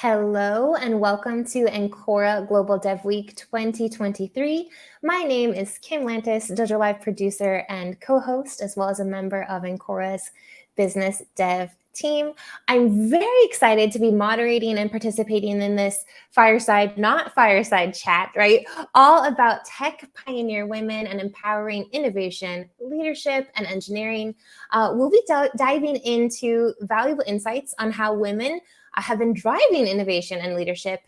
Hello and welcome to Encora Global Dev Week 2023. My name is Kim Lantis, Dojo Live producer and co-host, as well as a member of Encora's business dev team. I'm very excited to be moderating and participating in this not fireside chat, right? All about tech pioneer women and empowering innovation, leadership, and engineering. We'll be diving into valuable insights on how women have been driving innovation and leadership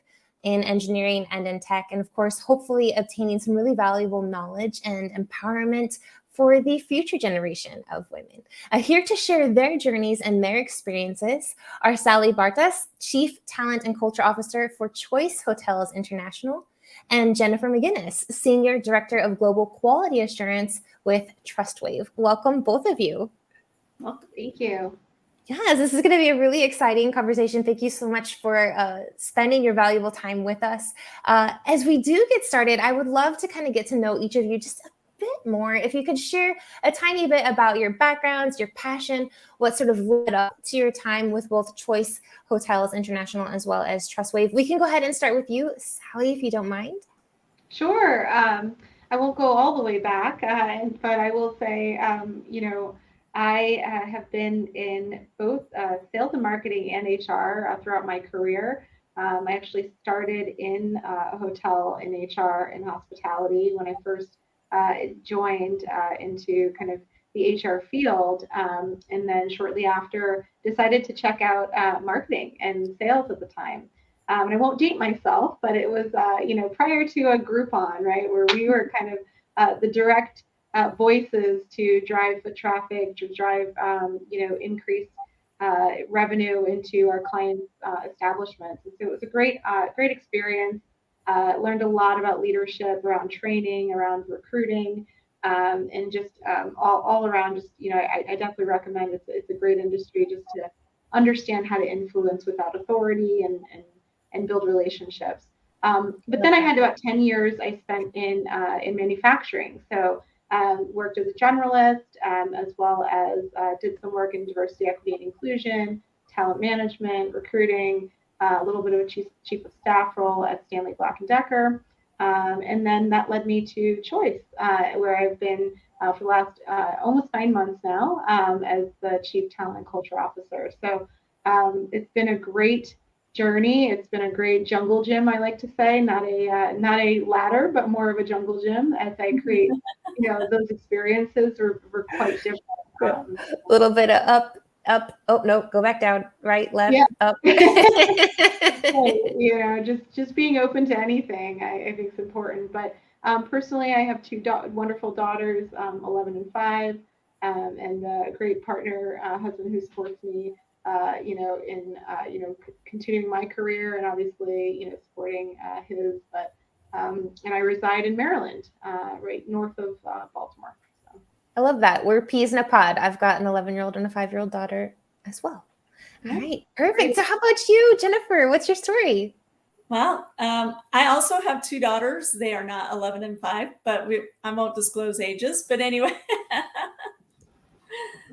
in engineering and in tech, and of course, hopefully obtaining some really valuable knowledge and empowerment for the future generation of women. Here to share their journeys and their experiences are Sally Bartas, Chief Talent and Culture Officer for Choice Hotels International, and Jennifer McGuinnis, Senior Director of Global Quality Assurance with TrustWave. Welcome, both of you. Well, thank you. Yes, this is going to be a really exciting conversation. Thank you so much for spending your valuable time with us. As we do get started, I would love to kind of get to know each of you just a bit more. If you could share a tiny bit about your backgrounds, your passion, what sort of led up to your time with both Choice Hotels International as well as TrustWave. We can go ahead and start with you, Sally, if you don't mind. Sure. I won't go all the way back, but I will say, I have been in both sales and marketing and HR throughout my career. I actually started in a hotel in HR and hospitality when I first joined into kind of the HR field. And then shortly after, decided to check out marketing and sales at the time. And I won't date myself, but it was, prior to a Groupon, right, where we were kind of the direct voices to drive foot traffic, to drive, increased revenue into our clients' establishments. And so it was a great experience. Learned a lot about leadership, around training, around recruiting, and just all around. Just I definitely recommend it's a great industry just to understand how to influence without authority and build relationships. But then I had about 10 years I spent in manufacturing. So worked as a generalist, as well as did some work in diversity, equity, and inclusion, talent management, recruiting, a little bit of a chief of staff role at Stanley Black & Decker. And then that led me to Choice, where I've been for the last almost 9 months now as the Chief Talent and Culture Officer. So it's been a great journey. It's been a great jungle gym, I like to say, not a ladder, but more of a jungle gym as I create, those experiences were quite different. A little bit of up. Oh, no, go back down, right, left, yeah. up. Just being open to anything, I think is important. But personally, I have two wonderful daughters, 11 and 5, and a great partner, husband who supports me in continuing my career and obviously supporting his. But and I reside in Maryland, right north of Baltimore. So. I love that. We're peas in a pod. I've got an 11-year-old and a 5-year-old daughter as well. All right, perfect. Great. So how about you, Jennifer? What's your story? Well, I also have 2 daughters. They are not 11 and 5, but I won't disclose ages. But anyway.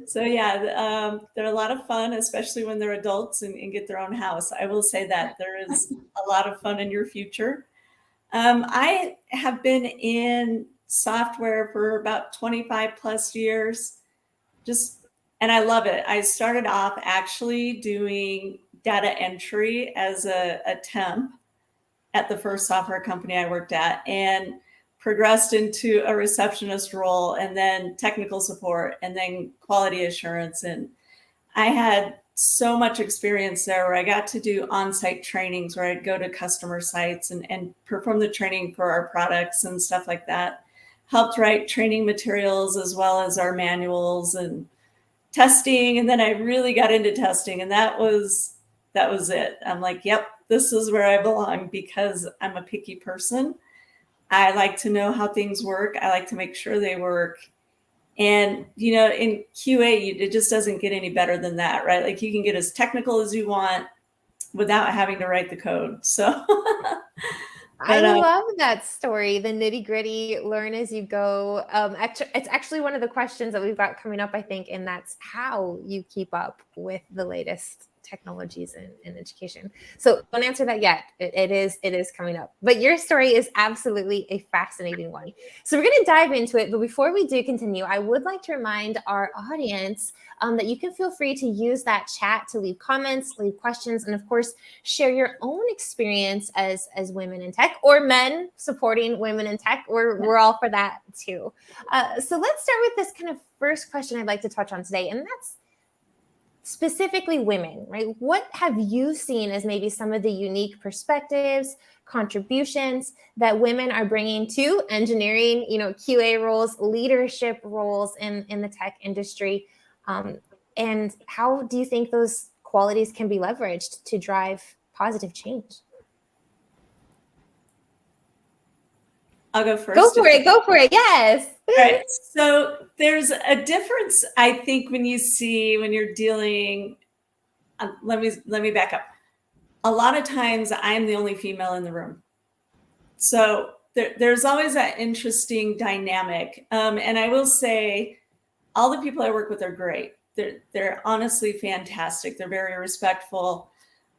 So yeah, they're a lot of fun, especially when they're adults and get their own house. I will say that there is a lot of fun in your future. I have been in software for about 25 plus years, and I love it. I started off actually doing data entry as a temp at the first software company I worked at, and progressed into a receptionist role, and then technical support, and then quality assurance. And I had so much experience there where I got to do on-site trainings where I'd go to customer sites and perform the training for our products and stuff like that. Helped write training materials as well as our manuals and testing. And then I really got into testing, and that was it. I'm like, yep, this is where I belong, because I'm a picky person. I like to know how things work. I like to make sure they work. And, in QA, it just doesn't get any better than that, right? Like, you can get as technical as you want without having to write the code. So I love that story, the nitty gritty, learn as you go. It's actually one of the questions that we've got coming up, I think, and that's how you keep up with the latest technologies in education. So don't answer that yet. It is coming up. But your story is absolutely a fascinating one. So we're going to dive into it. But before we do continue, I would like to remind our audience that you can feel free to use that chat to leave comments, leave questions, and of course, share your own experience as women in tech or men supporting women in tech. We're all for that too. So let's start with this kind of first question I'd like to touch on today, and that's specifically women, right? What have you seen as maybe some of the unique perspectives, contributions that women are bringing to engineering, QA roles, leadership roles in the tech industry? And how do you think those qualities can be leveraged to drive positive change? I'll go first. Go for it. Yes. All right. So there's a difference, I think, when you're dealing. Let me back up. A lot of times I'm the only female in the room. So there's always that interesting dynamic. And I will say all the people I work with are great. They're honestly fantastic. They're very respectful.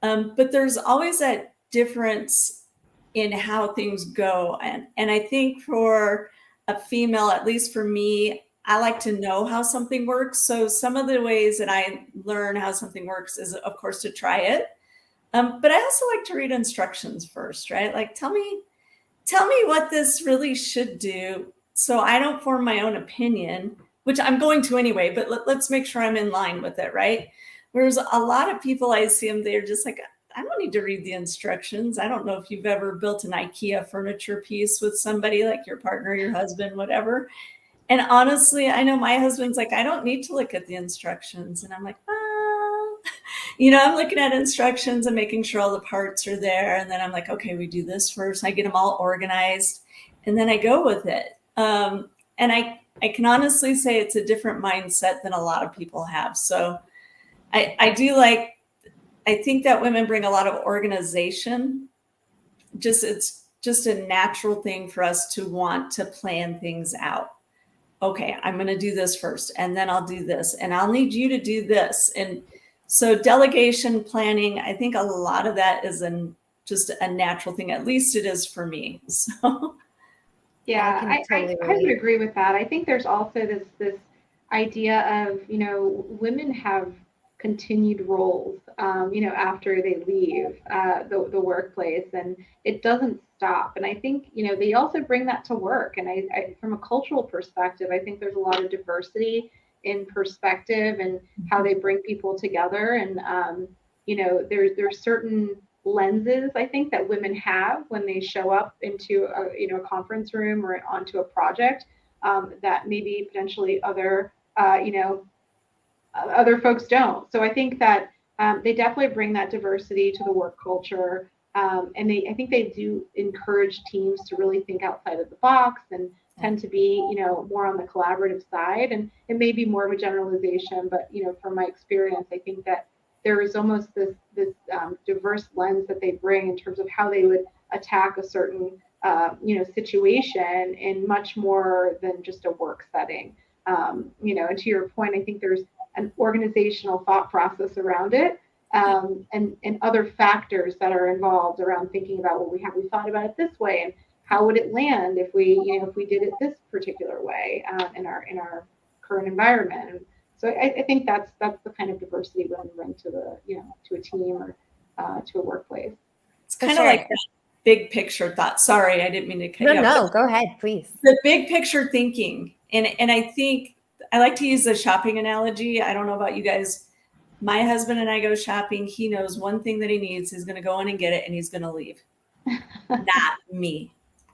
But there's always that difference in how things go. And I think for a female, at least for me, I like to know how something works. So some of the ways that I learn how something works is, of course, to try it. But I also like to read instructions first, right? Like, tell me what this really should do, so I don't form my own opinion, which I'm going to anyway, but let's make sure I'm in line with it, right? Whereas a lot of people, I see them, they're just like, I don't need to read the instructions. I don't know if you've ever built an IKEA furniture piece with somebody, like your partner, your husband, whatever. And honestly, I know my husband's like, I don't need to look at the instructions. And I'm like, I'm looking at instructions and making sure all the parts are there. And then I'm like, okay, we do this first. I get them all organized and then I go with it. And I can honestly say it's a different mindset than a lot of people have. So I think that women bring a lot of organization. It's just a natural thing for us to want to plan things out. Okay, I'm going to do this first, and then I'll do this, and I'll need you to do this. And so delegation, planning, I think a lot of that is just a natural thing. At least it is for me. So yeah, I would agree with that. I think there's also this idea of, women have continued roles, after they leave the workplace, and it doesn't stop. And I think, they also bring that to work. And I from a cultural perspective, I think there's a lot of diversity in perspective and how they bring people together. And, there's certain lenses, I think, that women have when they show up into a conference room or onto a project that maybe potentially other folks don't. So I think that they definitely bring that diversity to the work culture. And I think they do encourage teams to really think outside of the box and tend to be, more on the collaborative side. And it may be more of a generalization, but, from my experience, I think that there is almost this diverse lens that they bring in terms of how they would attack a certain, situation in much more than just a work setting. And to your point, I think there's an organizational thought process around it, and other factors that are involved around thinking about, well, we thought about it this way, and how would it land if we did it this particular way in our current environment. And so I think that's the kind of diversity women bring to to a team or to a workplace. It's kind of like that big picture thought. Sorry, I didn't mean to cut you off. No, go ahead, please. The big picture thinking, and I think I like to use the shopping analogy. I don't know about you guys. My husband and I go shopping. He knows one thing that he needs. He's going to go in and get it, and he's going to leave. Not me.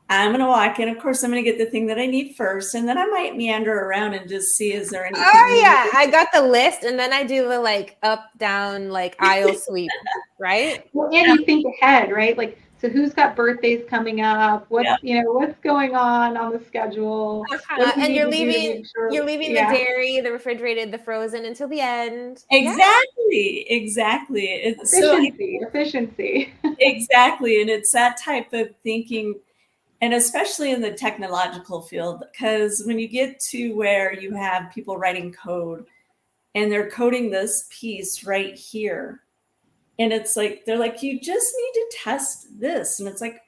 I'm going to walk in. Of course, I'm going to get the thing that I need first, and then I might meander around and just see, is there anything? Oh, yeah. I got the list, and then I do the up, down, aisle sweep, right? Well, and you think ahead, right? So who's got birthdays coming up? What's going on the schedule? And you're leaving the dairy, the refrigerated, the frozen until the end. Exactly. Efficiency. Exactly. And it's that type of thinking, and especially in the technological field, because when you get to where you have people writing code and they're coding this piece right here, And it's like, they're like, you just need to test this. And it's like,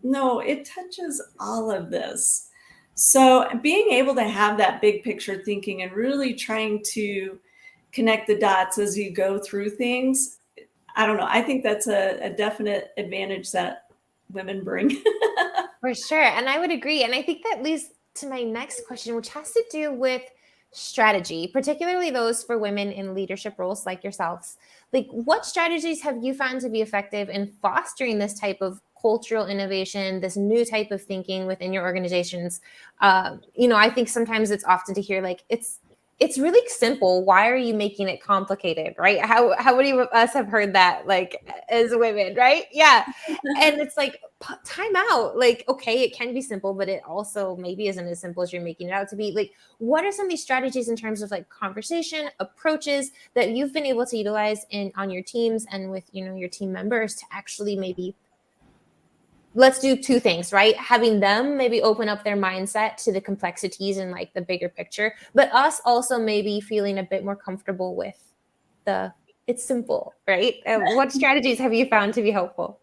no, it touches all of this. So being able to have that big picture thinking and really trying to connect the dots as you go through things, I don't know. I think that's a definite advantage that women bring. For sure. And I would agree. And I think that leads to my next question, which has to do with strategy, particularly those for women in leadership roles like yourselves. Like, what strategies have you found to be effective in fostering this type of cultural innovation, this new type of thinking within your organizations? I think sometimes it's often to hear like it's really simple. Why are you making it complicated, right? How many of us have heard that, like, as women, right? Yeah, and it's like, time out. Like, okay, it can be simple, but it also maybe isn't as simple as you're making it out to be. Like, what are some of these strategies in terms of like conversation approaches that you've been able to utilize on your teams and with your team members to actually maybe, let's do two things, right? Having them maybe open up their mindset to the complexities and like the bigger picture, but us also maybe feeling a bit more comfortable with it's simple, right? What strategies have you found to be helpful?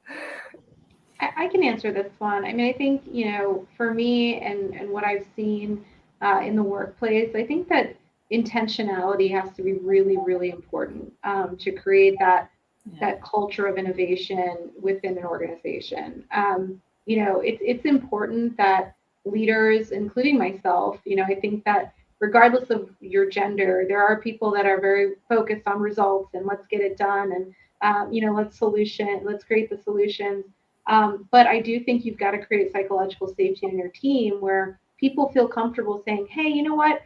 I can answer this one. I mean, I think, for me and what I've seen in the workplace, I think that intentionality has to be really, really important to create that culture of innovation within an organization. It's important that leaders, including myself, I think that regardless of your gender, there are people that are very focused on results and let's get it done and let's create the solutions. But I do think you've got to create psychological safety in your team where people feel comfortable saying, hey, you know what?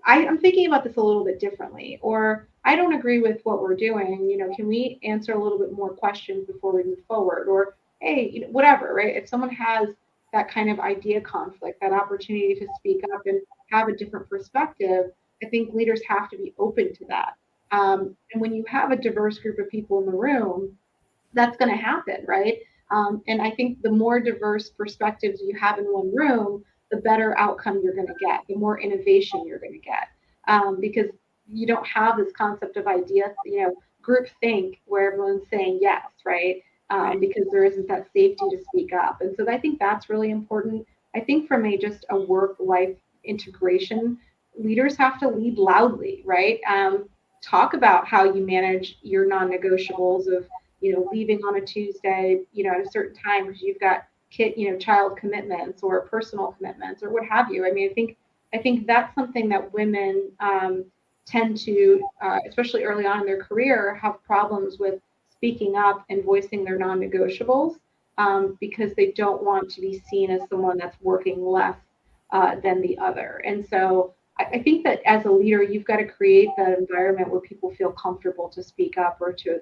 I'm thinking about this a little bit differently, or I don't agree with what we're doing. Can we answer a little bit more questions before we move forward? Or, hey, whatever, right? If someone has that kind of idea conflict, that opportunity to speak up and have a different perspective, I think leaders have to be open to that. And when you have a diverse group of people in the room, that's going to happen, right? And I think the more diverse perspectives you have in one room, the better outcome you're going to get, the more innovation you're going to get, because you don't have this concept of idea, group think where everyone's saying yes, right? Because there isn't that safety to speak up, and so I think that's really important. I think from just a work-life integration, leaders have to lead loudly, right? Talk about how you manage your non-negotiables of leaving on a Tuesday, at a certain time because you've got child commitments or personal commitments or what have you. I mean, I think that's something that women tend to, especially early on in their career, have problems with speaking up and voicing their non-negotiables because they don't want to be seen as someone that's working less than the other. And so I think that as a leader, you've got to create that environment where people feel comfortable to speak up or to,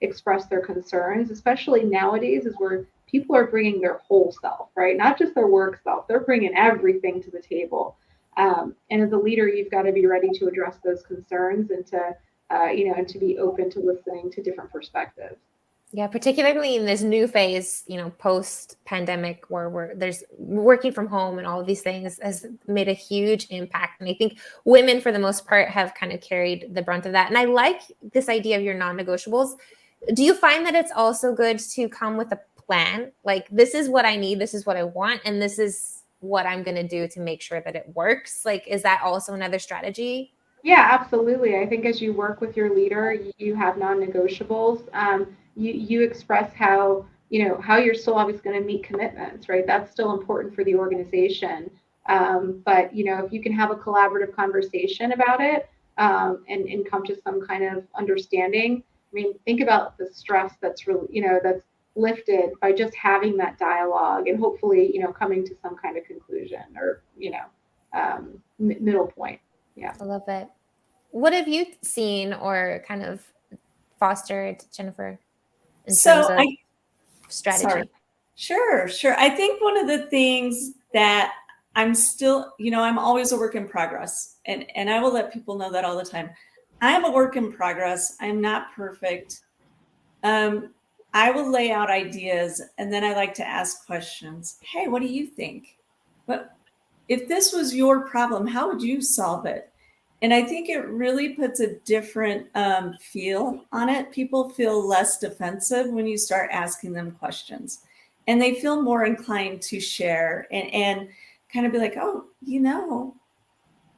express their concerns, especially nowadays is where people are bringing their whole self, right? Not just their work self, they're bringing everything to the table. And as a leader, you've got to be ready to address those concerns and to, and to be open to listening to different perspectives. Yeah, particularly in this new phase, post-pandemic where there's working from home and all of these things has made a huge impact. And I think women, for the most part, have kind of carried the brunt of that. And I like this idea of your non-negotiables. Do you find that it's also good to come with a plan? Like, this is what I need, this is what I want, and this is what I'm going to do to make sure that it works? Like, is that also another strategy? Yeah, absolutely. I think as you work with your leader, you have non-negotiables. You express how you're still always going to meet commitments, right? That's still important for the organization. But if you can have a collaborative conversation about it and come to some kind of understanding. I mean, think about the stress that's really that's lifted by just having that dialogue and hopefully coming to some kind of conclusion or middle point. Yeah. I love it. What have you seen or kind of fostered, Jennifer, in terms of strategy? Sorry. Sure. I think one of the things that I'm still, I'm always a work in progress, and I will let people know that all the time. I'm a work in progress. I'm not perfect. I will lay out ideas, and then I like to ask questions. Hey, what do you think? But if this was your problem, how would you solve it? And I think it really puts a different feel on it. People feel less defensive when you start asking them questions, and they feel more inclined to share and kind of be like, oh,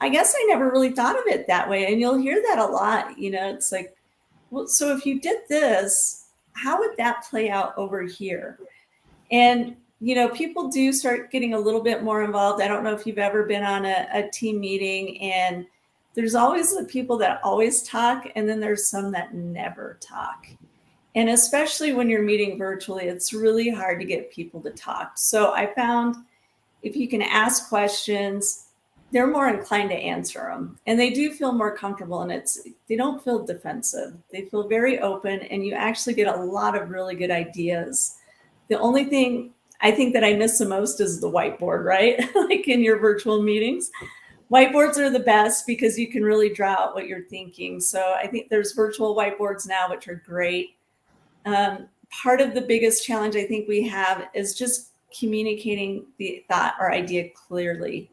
I guess I never really thought of it that way. And you'll hear that a lot. It's like, well, so if you did this, how would that play out over here? And people do start getting a little bit more involved. I don't know if you've ever been on a team meeting, and there's always the people that always talk, and then there's some that never talk. And especially when you're meeting virtually, it's really hard to get people to talk. So I found if you can ask questions, they're more inclined to answer them, and they do feel more comfortable, and they don't feel defensive. They feel very open, and you actually get a lot of really good ideas. The only thing I think that I miss the most is the whiteboard, right? Like in your virtual meetings. Whiteboards are the best because you can really draw out what you're thinking. So I think there's virtual whiteboards now, which are great. Part of the biggest challenge I think we have is just communicating the thought or idea clearly.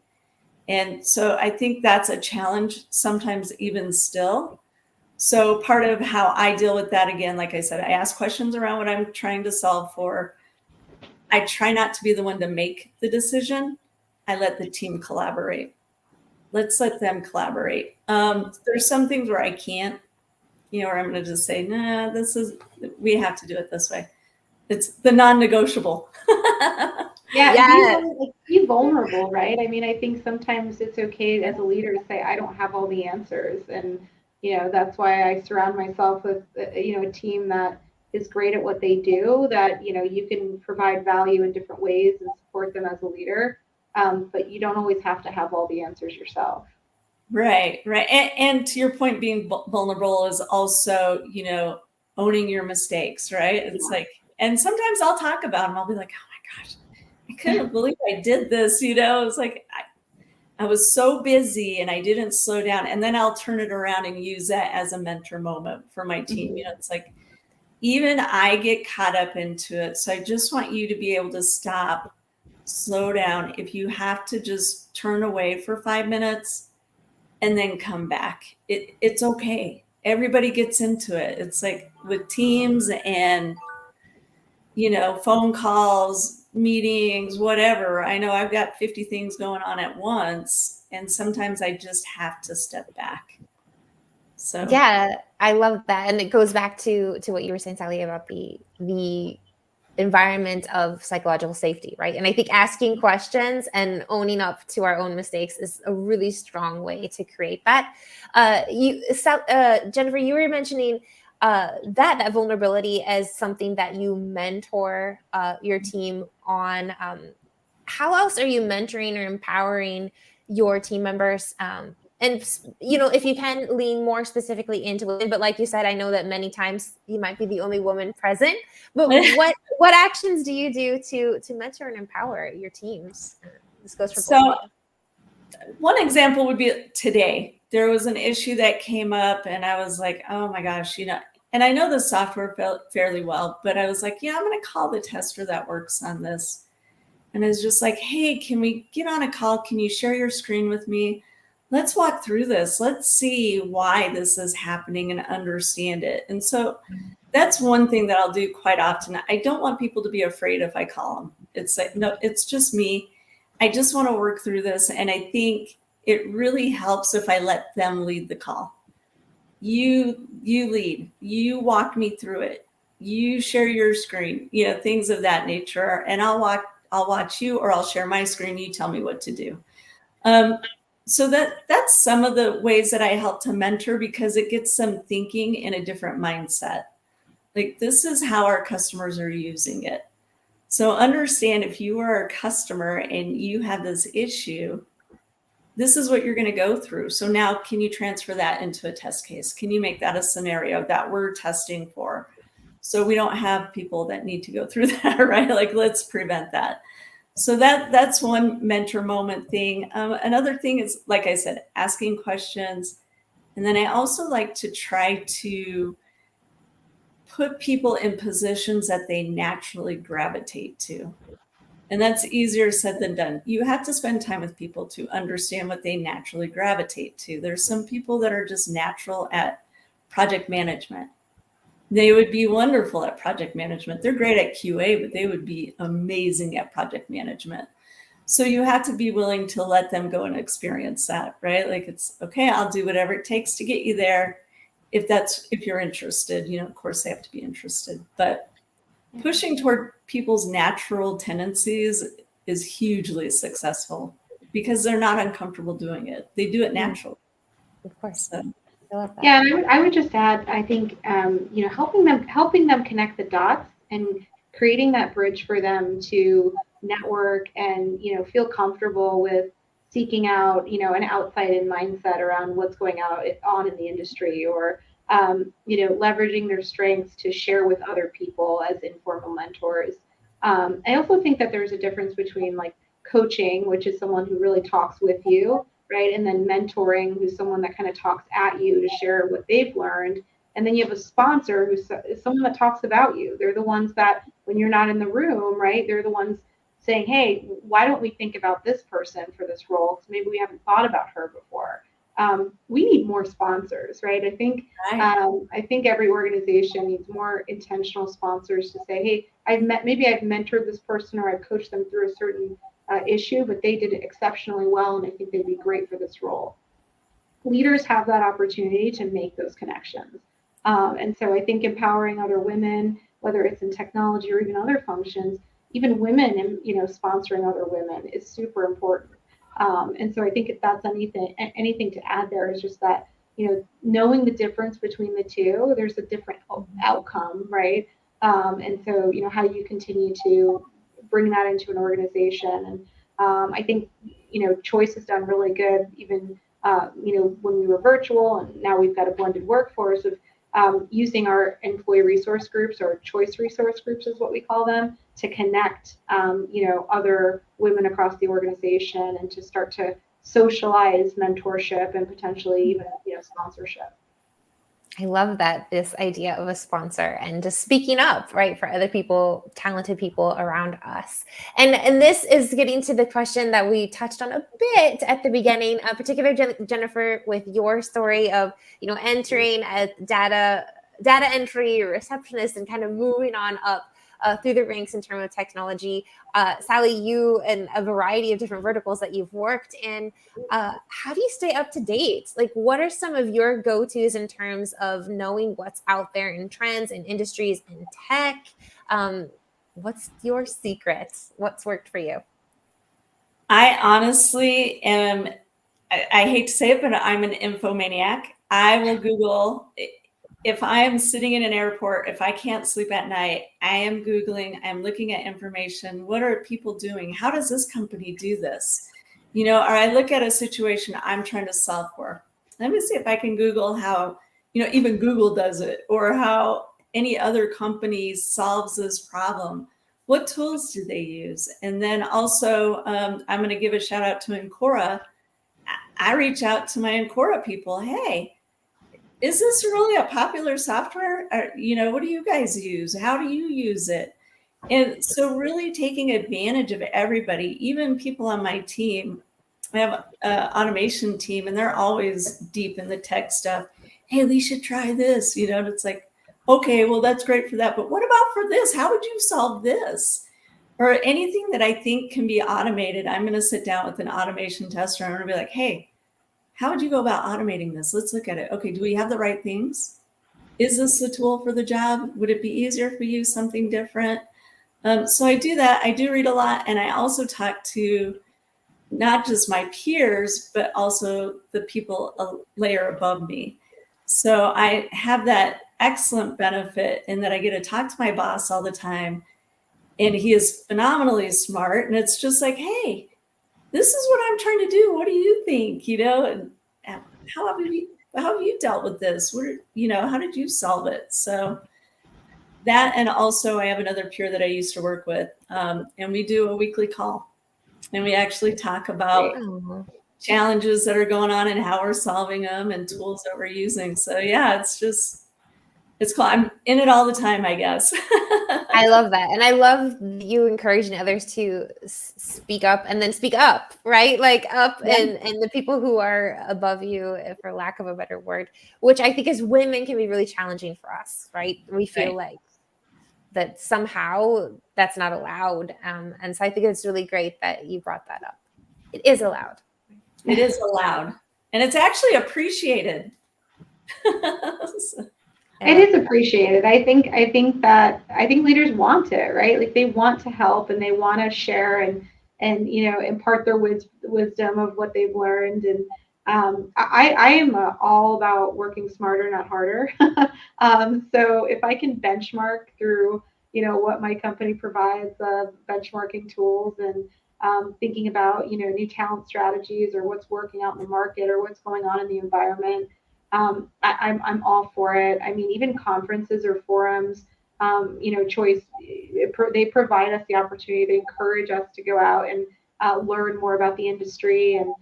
And so I think that's a challenge sometimes even still. So part of how I deal with that, again, like I said, I ask questions around what I'm trying to solve for. I try not to be the one to make the decision. I let the team collaborate. Let's let them collaborate. There's some things where I can't, where I'm going to just say, nah, we have to do it this way. It's the non-negotiable. Yeah. Be vulnerable, right? I mean, I think sometimes it's okay as a leader to say, I don't have all the answers. And, that's why I surround myself with, a team that is great at what they do, that, you can provide value in different ways and support them as a leader. But you don't always have to have all the answers yourself. Right. And to your point, being vulnerable is also, owning your mistakes, right? It's like, and sometimes I'll talk about them. I'll be like, oh my gosh, I couldn't believe I did this. It's like, I was so busy and I didn't slow down. And then I'll turn it around and use that as a mentor moment for my team. Mm-hmm. It's like, even I get caught up into it. So I just want you to be able to stop, slow down. If you have to just turn away for 5 minutes and then come back, it's okay. Everybody gets into it. It's like with teams and, phone calls, meetings, whatever. I know I've got 50 things going on at once, and sometimes I just have to step back. So yeah, I love that. And it goes back to what you were saying, Sally, about the environment of psychological safety, right? And I think asking questions and owning up to our own mistakes is a really strong way to create that. Jennifer, you were mentioning that vulnerability as something that you mentor your team on. How else are you mentoring or empowering your team members? And if you can lean more specifically into women, but like you said, I know that many times you might be the only woman present. But what actions do you do to mentor and empower your teams? This goes for both of you. One example would be today. There was an issue that came up, and I was like, oh my gosh, and I know the software fairly well, but I was like, yeah, I'm going to call the tester that works on this. And I was just like, hey, can we get on a call? Can you share your screen with me? Let's walk through this. Let's see why this is happening and understand it. And so that's one thing that I'll do quite often. I don't want people to be afraid if I call them. It's like, no, it's just me. I just want to work through this. And I think it really helps if I let them lead the call. You lead, you walk me through it. You share your screen, things of that nature. And I'll watch you, or I'll share my screen. You tell me what to do. So that's some of the ways that I help to mentor, because it gets them thinking in a different mindset. Like, this is how our customers are using it. So understand, if you are a customer and you have this issue, this is what you're going to go through. So now, can you transfer that into a test case? Can you make that a scenario that we're testing for? So we don't have people that need to go through that, right? Like, let's prevent that. So that's one mentor moment thing. Another thing is, like I said, asking questions. And then I also like to try to put people in positions that they naturally gravitate to. And that's easier said than done. You have to spend time with people to understand what they naturally gravitate to. There's some people that are just natural at project management. They would be wonderful at project management. They're great at QA, but they would be amazing at project management. So you have to be willing to let them go and experience that, right? Like, it's okay, I'll do whatever it takes to get you there. If you're interested, of course they have to be interested, but pushing toward people's natural tendencies is hugely successful because they're not uncomfortable doing it. They do it naturally. Of course. So. I love that. Yeah, and I would just add, I think, helping them connect the dots and creating that bridge for them to network and, feel comfortable with seeking out, an outside-in mindset around what's going on in the industry, or, leveraging their strengths to share with other people as informal mentors. I also think that there's a difference between like coaching, which is someone who really talks with you, right? And then mentoring, who's someone that kind of talks at you to share what they've learned. And then you have a sponsor who's someone that talks about you. They're the ones that, when you're not in the room, right, they're the ones saying, hey, why don't we think about this person for this role? Because maybe we haven't thought about her before. We need more sponsors, right? I think every organization needs more intentional sponsors to say, hey, I've mentored this person, or I've coached them through a certain issue, but they did it exceptionally well, and I think they'd be great for this role. Leaders have that opportunity to make those connections. And so I think empowering other women, whether it's in technology or even other functions, even women, and sponsoring other women is super important. And so I think if that's anything to add there is just that, knowing the difference between the two, there's a different outcome, right? And so, how you continue to bring that into an organization. And I think, Choice has done really good, even, when we were virtual, and now we've got a blended workforce of using our employee resource groups, or Choice resource groups is what we call them, to connect, other women across the organization, and to start to socialize mentorship and potentially even, sponsorship. I love that, this idea of a sponsor and just speaking up, right, for other people, talented people around us. And this is getting to the question that we touched on a bit at the beginning, particularly Jennifer, with your story of, entering as data entry receptionist and kind of moving on up through the ranks in terms of technology. Sally, you and a variety of different verticals that you've worked in, how do you stay up to date? Like, what are some of your go-tos in terms of knowing what's out there in trends and industries in tech? What's your secrets? What's worked for you? I honestly am, I hate to say it, but I'm an infomaniac. I will Google. If I'm sitting in an airport, if I can't sleep at night, I am Googling, I'm looking at information. What are people doing? How does this company do this? Or I look at a situation I'm trying to solve for. Let me see if I can Google how, even Google does it, or how any other company solves this problem. What tools do they use? And then also, I'm going to give a shout out to Encora. I reach out to my Encora people. Hey, is this really a popular software? Or, what do you guys use? How do you use it? And so really taking advantage of everybody, even people on my team. I have an automation team, and they're always deep in the tech stuff. Hey, we should try this, and it's like, okay, well, that's great for that. But what about for this? How would you solve this? Or anything that I think can be automated. I'm going to sit down with an automation tester. I'm going to be like, hey, how would you go about automating this? Let's look at it. Okay, do we have the right things? Is this the tool for the job? Would it be easier if we use something different? So I do that. I do read a lot. And I also talk to not just my peers, but also the people a layer above me. So I have that excellent benefit in that I get to talk to my boss all the time. And he is phenomenally smart. And it's just like, hey, this is what I'm trying to do. What do you think? And how have you dealt with this? How did you solve it? So that, and also I have another peer that I used to work with, and we do a weekly call, and we actually talk about challenges that are going on and how we're solving them and tools that we're using. So yeah, it's cool. I'm in it all the time, I guess. I love that. And I love you encouraging others to speak up and then speak up, right? Like up Yeah. and the people who are above you, for lack of a better word, which I think as women can be really challenging for us, right? We feel like that somehow that's not allowed. And so I think it's really great that you brought that up. It is allowed. It is allowed. And it's actually appreciated. It is appreciated. I think leaders want it, right? Like they want to help and they want to share and impart their wisdom of what they've learned. And I am all about working smarter, not harder. So if I can benchmark through what my company provides, benchmarking tools and thinking about new talent strategies or what's working out in the market or what's going on in the environment. I'm all for it. I mean, even conferences or forums, choice, they provide us the opportunity. They encourage us to go out and learn more about the industry and,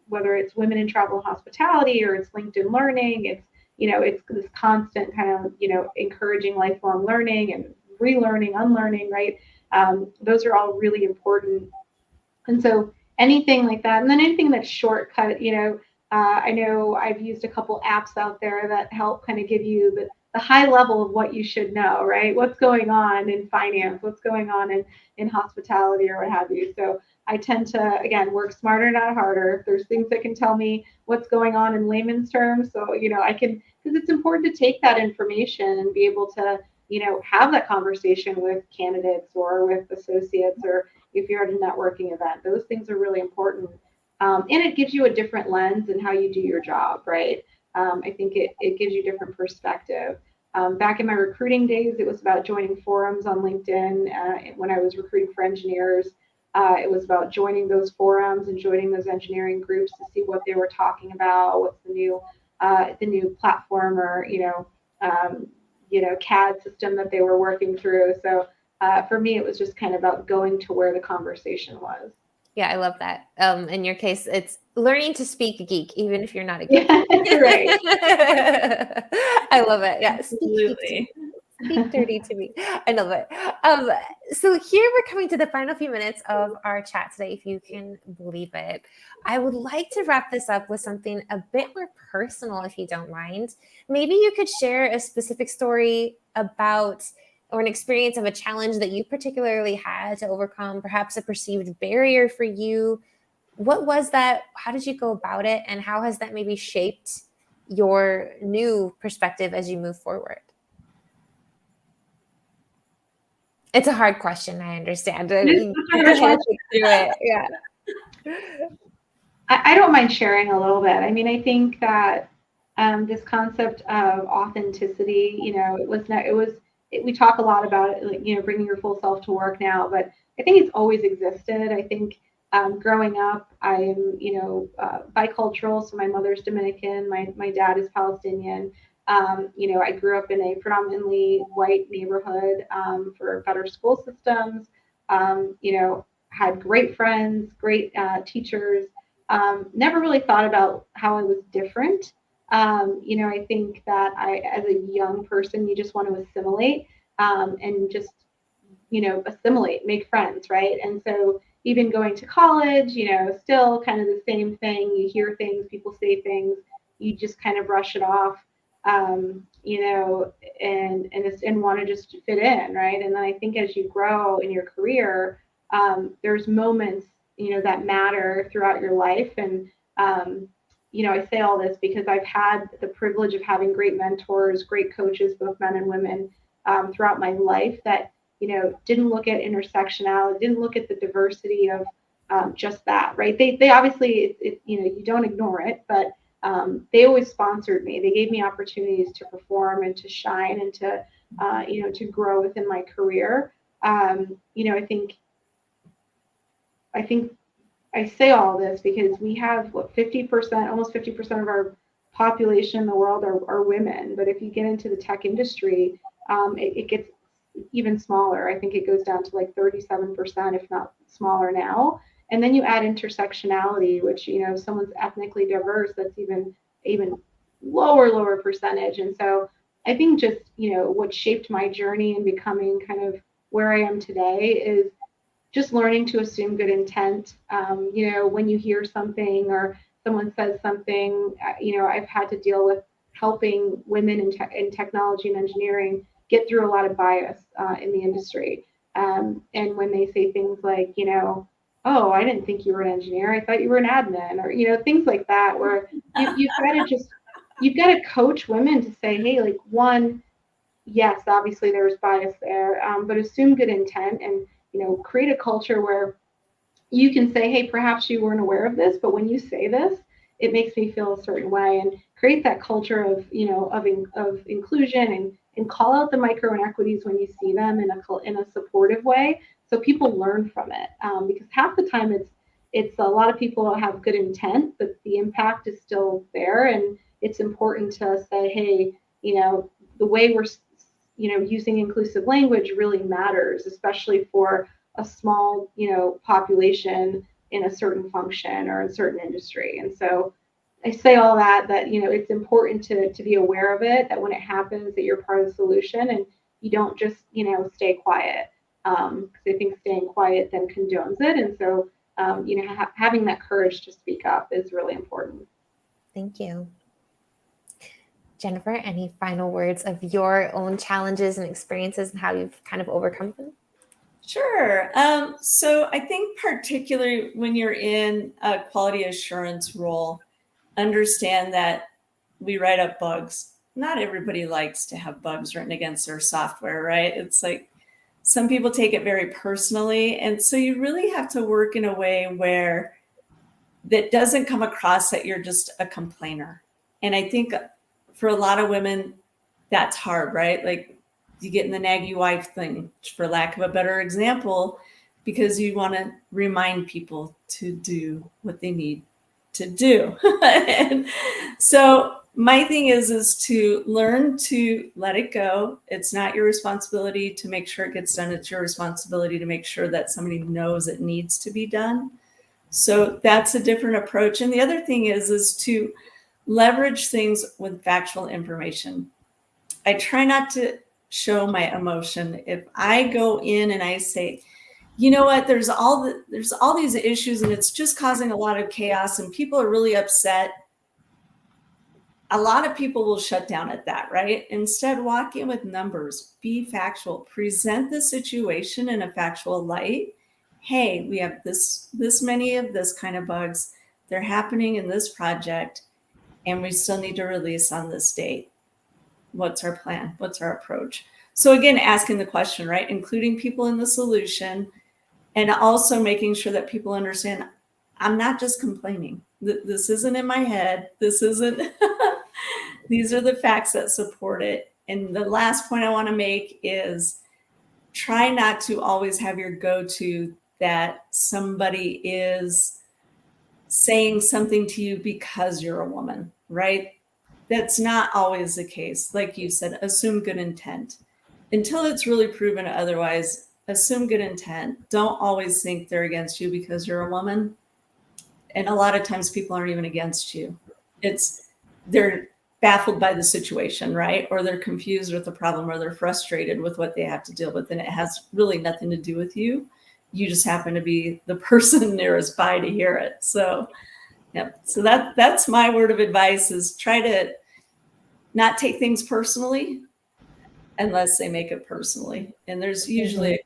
whether it's women in travel and hospitality or it's LinkedIn learning, it's this constant kind of, encouraging lifelong learning and relearning, unlearning, right? Those are all really important. And so anything like that, and then anything that's shortcut, I know I've used a couple apps out there that help kind of give you the high level of what you should know, right? What's going on in finance, what's going on in hospitality or what have you. So I tend to, again, work smarter, not harder. If there's things that can tell me what's going on in layman's terms, so, I can, because it's important to take that information and be able to, have that conversation with candidates or with associates or if you're at a networking event. Those things are really important. And it gives you a different lens in how you do your job, right? I think it gives you different perspective. Back in my recruiting days, it was about joining forums on LinkedIn. When I was recruiting for engineers, it was about joining those forums and joining those engineering groups to see what they were talking about, what's the new platform or CAD system that they were working through. So for me, it was just kind of about going to where the conversation was. Yeah, I love that. In your case, it's learning to speak geek, even if you're not a geek. Right. I love it. Yeah, absolutely. Speak dirty to me. I love it. So here we're coming to the final few minutes of our chat today, if you can believe it. I would like to wrap this up with something a bit more personal, if you don't mind. Maybe you could share a specific story about or an experience of a challenge that you particularly had to overcome, perhaps a perceived barrier for you. What was that? How did you go about it? And how has that maybe shaped your new perspective as you move forward? It's a hard question. I understand. Yeah. I don't mind sharing a little bit. I mean, I think that this concept of authenticity, we talk a lot about it, like, bringing your full self to work now, but I think it's always existed. I think growing up, I'm, bicultural. So my mother's Dominican, my dad is Palestinian. I grew up in a predominantly white neighborhood for better school systems, had great friends, great teachers, never really thought about how I was different. I think that as a young person, you just want to assimilate and just, assimilate, make friends, right? And so even going to college, still kind of the same thing. You hear things, people say things, you just kind of brush it off, and want to just fit in, right? And then I think as you grow in your career, there's moments, that matter throughout your life. And, I say all this because I've had the privilege of having great mentors, great coaches, both men and women, throughout my life that, didn't look at intersectionality, didn't look at the diversity of just that, right? They obviously, you don't ignore it, but they always sponsored me. They gave me opportunities to perform and to shine and to, to grow within my career. I think I say all this because we have 50%, almost 50% of our population in the world are women. But if you get into the tech industry, it gets even smaller. I think it goes down to like 37%, if not smaller now. And then you add intersectionality, which, if someone's ethnically diverse, that's even lower percentage. And so I think just, what shaped my journey in becoming kind of where I am today is just learning to assume good intent. When you hear something or someone says something, I've had to deal with helping women in technology and engineering get through a lot of bias in the industry. And when they say things like, oh, I didn't think you were an engineer. I thought you were an admin, or, things like that, where you've got to coach women to say, hey, like, one, yes, obviously there's bias there, but assume good intent and, create a culture where you can say, hey, perhaps you weren't aware of this, but when you say this, it makes me feel a certain way, and create that culture of, of inclusion, and call out the micro inequities when you see them in a supportive way, so people learn from it. Because half the time it's a lot of people have good intent, but the impact is still there, and it's important to say, hey, the way we're using inclusive language really matters, especially for a small, population in a certain function or a certain industry. And so I say all that, it's important to be aware of it, that when it happens, that you're part of the solution and you don't just, stay quiet. Because I think staying quiet then condones it. And so, having that courage to speak up is really important. Thank you. Jennifer, any final words of your own challenges and experiences and how you've kind of overcome them? Sure. So I think particularly when you're in a quality assurance role, understand that we write up bugs. Not everybody likes to have bugs written against their software, right? It's like some people take it very personally. And so you really have to work in a way where that doesn't come across that you're just a complainer. And I think for a lot of women, that's hard, right? Like you get in the naggy wife thing, for lack of a better example, because you want to remind people to do what they need to do. And so my thing is to learn to let it go. It's not your responsibility to make sure it gets done. It's your responsibility to make sure that somebody knows it needs to be done. So that's a different approach. And the other thing is to leverage things with factual information. I try not to show my emotion. If I go in and I say, you know what, there's all these issues and it's just causing a lot of chaos and people are really upset, a lot of people will shut down at that, right? Instead, walk in with numbers, be factual, present the situation in a factual light. Hey, we have this many of this kind of bugs. They're happening in this project, and we still need to release on this date. What's our plan? What's our approach? So again, asking the question, right? Including people in the solution, and also making sure that people understand, I'm not just complaining. This isn't in my head. This isn't, these are the facts that support it. And the last point I want to make is try not to always have your go-to that somebody is saying something to you because you're a woman, right? That's not always the case. Like you said, assume good intent. Until it's really proven otherwise, assume good intent. Don't always think they're against you because you're a woman. And a lot of times people aren't even against you. They're baffled by the situation, right? Or they're confused with the problem, or they're frustrated with what they have to deal with. And it has really nothing to do with you. You just happen to be the person nearest by to hear it. So, yep. So that's my word of advice, is try to not take things personally unless they make it personally. And there's usually a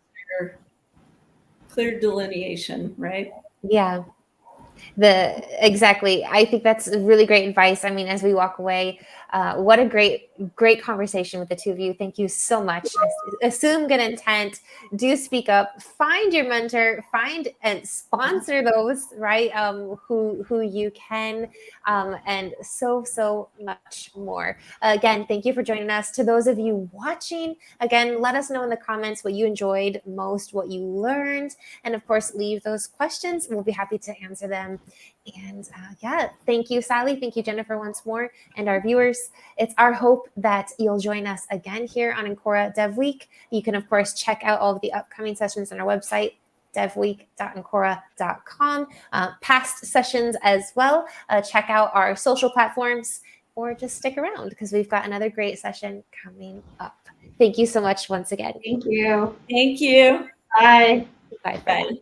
clear delineation, right? Yeah. Exactly. I think that's really great advice. I mean, as we walk away, what a great conversation with the two of you. Thank you so much. Assume good intent. Do speak up. Find your mentor. Find and sponsor those, right? Who you can, and so much more. Again, thank you for joining us. To those of you watching, again, let us know in the comments what you enjoyed most, what you learned, and of course, leave those questions. We'll be happy to answer them. And thank you, Sally. Thank you, Jennifer, once more. And our viewers, it's our hope that you'll join us again here on Encora Dev Week. You can, of course, check out all of the upcoming sessions on our website, devweek.encora.com. Past sessions as well. Check out our social platforms, or just stick around because we've got another great session coming up. Thank you so much once again. Thank you. Thank you. Bye. Bye for Bye. now.